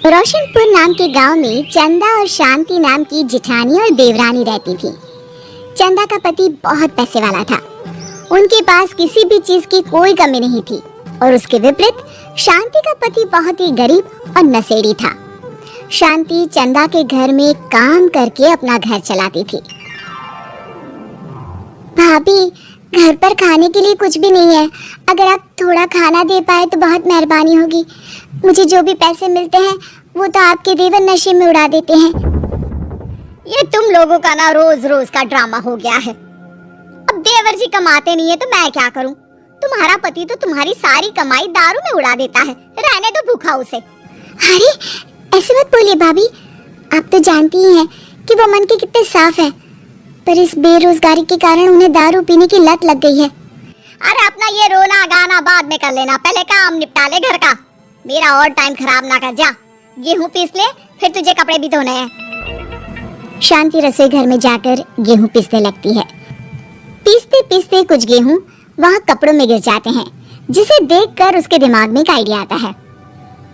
रोशनपुर नाम के गांव में चंदा और शांति नाम की जिठानी और देवरानी रहती थी। चंदा का पति बहुत पैसे वाला था। उनके पास किसी भी चीज की कोई कमी नहीं थी और उसके विपरीत शांति का पति बहुत ही गरीब और नशेड़ी था। शांति चंदा के घर में काम करके अपना घर चलाती थी। भाभी, घर पर खाने के लिए कुछ भी नहीं है। अगर आप थोड़ा खाना दे पाए तो बहुत मेहरबानी होगी। मुझे जो भी पैसे मिलते हैं वो तो आपके देवर नशे में उड़ा देते हैं। ये तुम लोगों का ना रोज रोज का ड्रामा हो गया है। अब देवर जी कमाते नहीं है तो मैं क्या करूं? तुम्हारा पति तो तुम्हारी सारी कमाई दारू में उड़ा देता है। रहने दो भूखा उसे। अरे ऐसे मत बोलिए भाभी, आप तो जानती ही हैं कि वो मन के कितने साफ है, पर इस बेरोजगारी के कारण उन्हें दारू पीने की लत लग गई है। अरे अपना ये रोना गाना बाद में कर लेना, पहले काम निपटा ले घर का। मेरा और टाइम खराब ना कर। जा गेहूं पीस ले, फिर तुझे कपड़े भी धोने हैं। शांति रसोई घर में जाकर गेहूं पीसने लगती है। पीसते पीसते कुछ गेहूं वहां कपड़ों में गिर जाते हैं, जिसे देखकर उसके दिमाग में एक आइडिया आता है।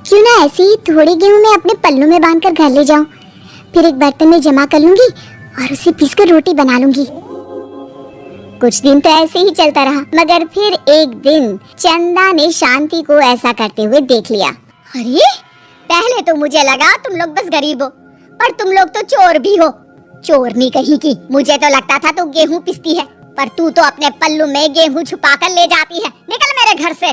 क्यों ना ऐसे ही थोड़े गेहूं मैं अपने पल्लू में बांधकर घर ले जाऊं, फिर एक बर्तन में जमा कर लूंगी और उसे पीसकर रोटी बना लूंगी। कुछ दिन तो ऐसे ही चलता रहा, मगर फिर एक दिन चंदा ने शांति को ऐसा करते हुए देख लिया। अरे पहले तो मुझे लगा तुम लोग बस गरीब हो, पर तुम लोग तो चोर भी हो। चोरनी कहीं की। मुझे तो लगता था तू गेहूं पिसती है, पर तू तो अपने पल्लू में गेहूं छुपाकर ले जाती है। निकल मेरे घर से।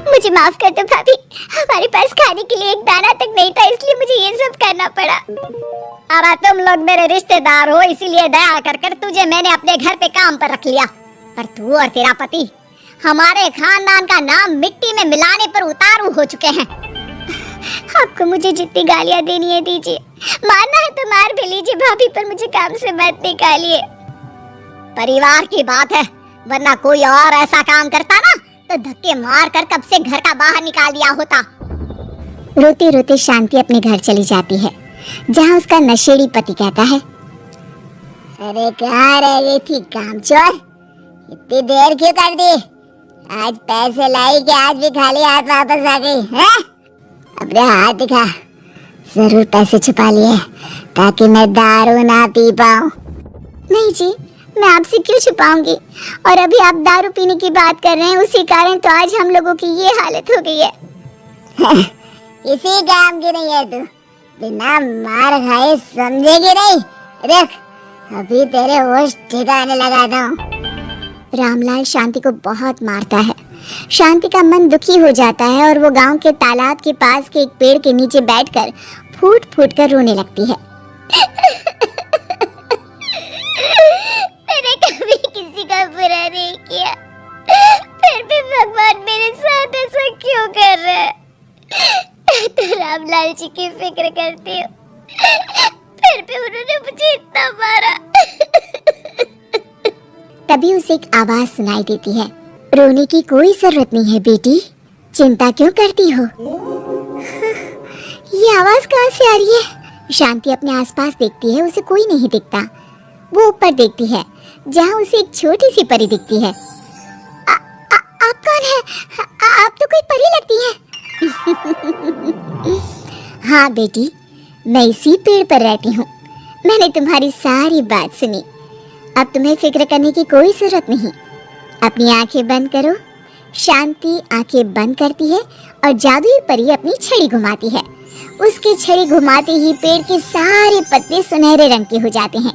मुझे माफ कर दो भाभी, हमारे पास खाने के लिए एक दाना तक नहीं था, इसलिए मुझे ये सब करना पड़ा। अरे तुम लोग मेरे रिश्तेदार हो, इसीलिए दया कर कर तुझे मैंने अपने घर पे काम पर रख लिया, पर तू और तेरा पति हमारे खानदान का नाम मिट्टी में मिलाने पर उतारू हो चुके हैं। आपको मुझे जितनी गालियां देनी है दीजिए, मारना है तो मार भी लीजिए भाभी, पर मुझे काम से मत निकालिए। परिवार की बात है, वरना कोई और ऐसा काम करता ना तो धक्के मार कर कब से घर का बाहर निकाल दिया होता। रोते रोते शांति अपने घर चली जाती है, जहाँ उसका नशेड़ी पति कहता है, अरे कहाँ रह गई थी कामचोर, इतनी देर क्यों कर दी? आज पैसे लाई कि आज भी खाली हाथ वापस आ गई है? अपने हाथ दिखा। जरूर पैसे छुपा लिए ताकि मैं दारू ना पी पाऊं। नहीं जी, मैं आपसे क्यों छुपाऊंगी? और अभी आप दारू पीने की बात कर रहे हैं, उसी कारण तो आज हम लोगों की ये हालत हो गई है। इसी काम की नहीं है तू, बिना मार खाए समझेगी नहीं। रख, अभी तेरे होश ठिकाने लगाता हूँ। रामलाल शांति को बहुत मारता है। शांति का मन दुखी हो जाता है और वो गांव के तालाब के पास के एक पेड़ के नीचे बैठकर फूट फूट कर रोने लगती है। मैंने कभी किसी का बुरा नहीं किया, फिर भी भगवान मेरे साथ ऐसा क्यों कर रहा है? तो रामलाल जी की फिक्र करती हूँ, फिर भी उन्होंने मुझे इतना मारा। तभी उसे एक आवाज सुनाई देती है, रोने की कोई जरूरत नहीं है बेटी, चिंता क्यों करती हो? ये आवाज कहाँ से आ रही है? शांति अपने आसपास देखती है, उसे कोई नहीं दिखता। वो ऊपर देखती है, जहाँ उसे एक छोटी सी परी दिखती है। आप कौन है? आप तो कोई परी लगती है। हाँ बेटी, मैं इसी पेड़ पर रहती हूँ। मैंने तुम्हारी सारी बात सुनी, अब तुम्हें फिक्र करने की कोई जरूरत नहीं। अपनी आंखें बंद करो। शांति आंखें बंद करती है और जादुई परी अपनी छड़ी घुमाती है। उसकी छड़ी घुमाते ही पेड़ के सारे पत्ते सुनहरे रंग के हो जाते हैं।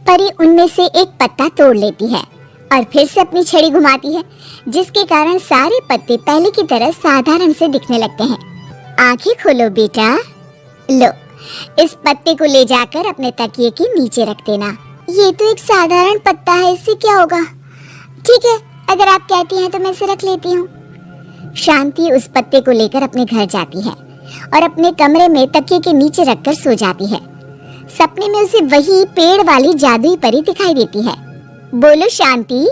परी उनमें से एक पत्ता तोड़ लेती है और फिर से अपनी छड़ी घुमाती है, जिसके कारण सारे पत्ते पहले की तरह साधारण से दिखने लगते हैं। आंखें खोलो बेटा। लो, इस पत्ते को ले जाकर अपने तकिए के नीचे रख देना। ये तो एक साधारण पत्ता है, इससे क्या होगा? ठीक है, अगर आप कहती हैं तो मैं इसे रख लेती हूँ। शांति उस पत्ते को लेकर अपने घर जाती है और अपने कमरे में तकिए के नीचे रखकर सो जाती है। सपने में उसे वही पेड़ वाली जादुई परी दिखाई देती है। बोलो शांति,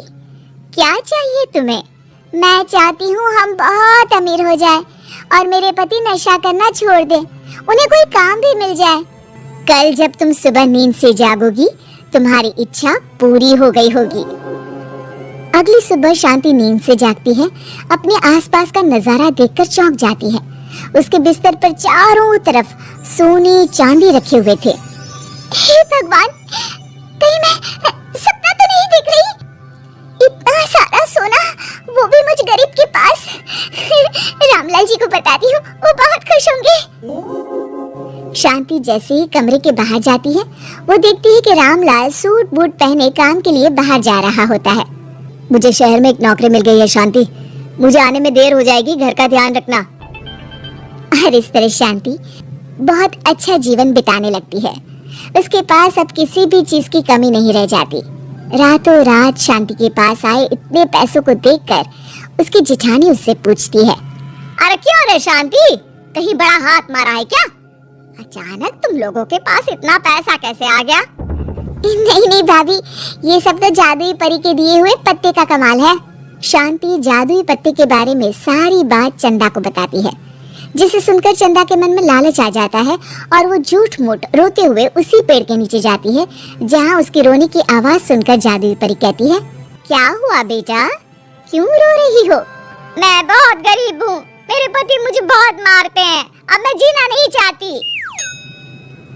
क्या चाहिए तुम्हें? मैं चाहती हूँ हम बहुत अमीर हो जाए और मेरे पति नशा करना छोड़ दे, उन्हें कोई काम भी मिल जाए। कल जब तुम सुबह नींद से जागोगी, तुम्हारी इच्छा पूरी हो गई होगी। अगली सुबह शांति नींद से जागती है। अपने आसपास का नजारा देखकर चौंक जाती है। उसके बिस्तर पर चारों तरफ सोने चांदी रखे हुए थे। हे भगवान, कहीं मैं सपना तो नहीं देख रही? इतना सारा सोना, वो भी मुझ गरीब के पास। रामलाल जी को बताती हूँ, वो बहुत खुश होंगे। शांति जैसे ही कमरे के बाहर जाती है, वो देखती है कि रामलाल सूट बूट पहने काम के लिए बाहर जा रहा होता है। मुझे शहर में एक नौकरी मिल गई है शांति, मुझे आने में देर हो जाएगी, घर का ध्यान रखना। और इस तरह शांति बहुत अच्छा जीवन बिताने लगती है। उसके पास अब किसी भी चीज की कमी नहीं रह जाती। रातों रात शांति के पास आए इतने पैसों को देखकर उसकी जेठानी उससे पूछती है, अरे क्यों रे शांति, कहीं बड़ा हाथ मारा है क्या? अचानक तुम लोगों के पास इतना पैसा कैसे आ गया? नहीं नहीं भाभी, ये सब तो जादुई परी के दिए हुए पत्ते का कमाल है। शांति जादुई पत्ते के बारे में सारी बात चंदा को बताती है, जिसे सुनकर चंदा के मन में लालच आ जाता है और वो झूठ मूठ रोते हुए उसी पेड़ के नीचे जाती है जहाँ उसकी रोने की आवाज सुनकर जादुई परी कहती है, क्या हुआ बेटा, क्यों रो रही हो? मैं बहुत गरीब हूँ, मेरे पति मुझे बहुत मारते हैं, अब मैं जीना नहीं चाहती।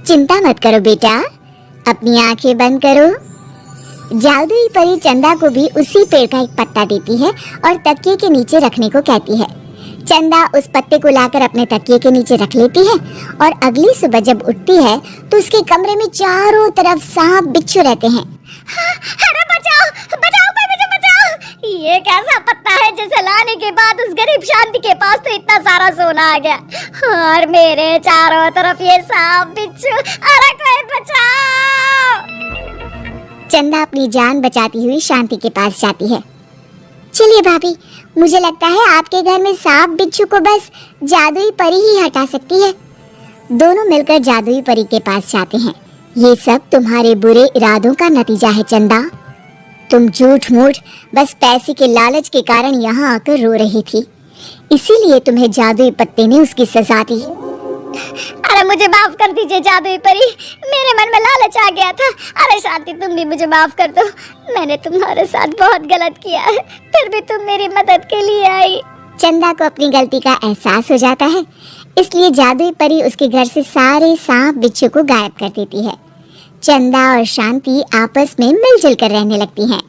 चिंता मत करो बेटा, अपनी आंखें बंद करो। जादुई परी चंदा को भी उसी पेड़ का एक पत्ता देती है और तकिए के नीचे रखने को कहती है। चंदा उस पत्ते को लाकर अपने तकिए के नीचे रख लेती है और अगली सुबह जब उठती है तो उसके कमरे में चारों तरफ सांप बिच्छू रहते हैं। अरे बचाओ बचाओ, कोई मुझे बचाओ, ये कैसा पत्ता है जिसे लाने के बाद उस गरीब शांति के पास तो इतना सारा सोना आ गया और मेरे चारों तरफ ये सांप बिच्छू, अरे कोई बचाओ। चंदा अपनी जान बचाती हुई शांति के पास जाती है। चलिए भाभी, मुझे लगता है आपके घर में सांप बिच्छू को बस जादुई परी ही हटा सकती है। दोनों मिलकर जादुई परी के पास जाते हैं। ये सब तुम्हारे बुरे इरादों का नतीजा है चंदा। तुम झूठ मूठ बस पैसे के लालच के कारण यहाँ आकर रो रही थी, इसीलिए तुम्हें जादुई पत्ते ने उसकी सजा दी। अरे मुझे माफ कर दीजिए जादुई परी, मेरे मन में लालच आ गया था। अरे शांति, तुम भी मुझे माफ कर दो, मैंने तुम्हारे साथ बहुत गलत किया है, फिर भी तुम मेरी मदद के लिए आई। चंदा को अपनी गलती का एहसास हो जाता है, इसलिए जादुई परी उसके घर से सारे सांप बिच्छू को गायब कर देती है। चंदा और शांति आपस में मिलजुल कर रहने लगती हैं।